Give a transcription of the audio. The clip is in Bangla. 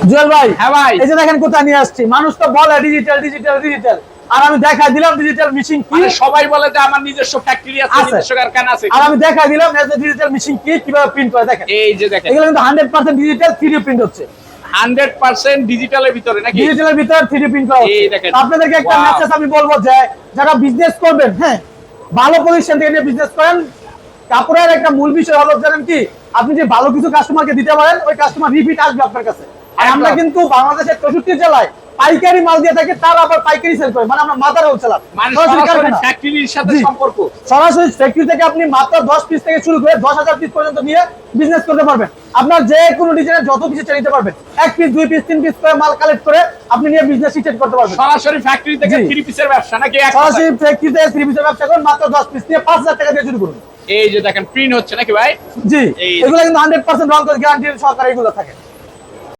জুয়েল ভাই, হ্যাঁ ভাই, এই যে দেখেন কোথায় নিয়ে আসছি। মানুষ তো বলে ডিজিটাল ডিজিটাল ডিজিটাল, আর আমি দেখাই দিলাম ডিজিটাল মেশিন কি। মানে সবাই বলে যে আমার নিজস্ব ফ্যাক্টরি আছে, আছে। নিজস্ব কারখানা আছে, আর আমি দেখাই দিলাম ডিজিটাল মেশিন কি, কিভাবে প্রিন্ট করে। দেখেন এই যে দেখেন এগুলো কিন্তু 100% ডিজিটাল 3D প্রিন্ট হচ্ছে। 100% ডিজিটালের ভিতরে নাকি? ডিজিটালের ভিতর 3D প্রিন্ট করা হচ্ছে। এই দেখেন। আপনাদেরকে একটা Wow. মেসেজ আমি বলবো যে যারা বিজনেস করবেন, হ্যাঁ, ভালো পজিশন থেকে নিয়ে বিজনেস করেন। কাপড়ের একটা মূল বিষয় হলো জানেন কি, আপনি যে ভালো কিছু কাস্টমারকে দিতে পারেন, ওই কাস্টমার রিপিট আসবে আপনার কাছে। আর আমরা একদম। কিন্তু বাংলাদেশের 64 জেলায় পাইকারি মাল দিয়ে থাকি, তার আবার পাইকারি সেল করে, মানে আমরা মাদার হোলসেলার, মানে সরাসরি সরাসরি কারখানা। ফ্যাক্টরির সাথে জি। সম্পর্ক। সরাসরি ফ্যাক্টরি থেকে আপনি মাত্র 10 পিস থেকে শুরু করে 10,000 পিস পর্যন্ত নিয়ে বিজনেস করতে পারবেন। আপনার যে কোনো ডিজাইনের যত পিস নিতে পারবেন, 1 পিস 2 পিস 3 পিস করে মাল কালেক্ট করে আপনি নিয়ে বিজনেস স্টার্ট করতে পারবেন। সরাসরি ফ্যাক্টরি থেকে জি। 3 পিসের ব্যবসা নাকি? এক সরাসরি কথায়? ফ্যাক্টরিতে 3 পিসের ব্যবসা করুন, মাত্র 10 পিস নিয়ে 5,000 টাকা দিয়ে শুরু করুন। এই যে দেখেন প্রিন্ট হচ্ছে নাকি ভাই? জি, এই এগুলো কিন্তু 100% রং গ্যারান্টি সহকারে এগুলো থাকে।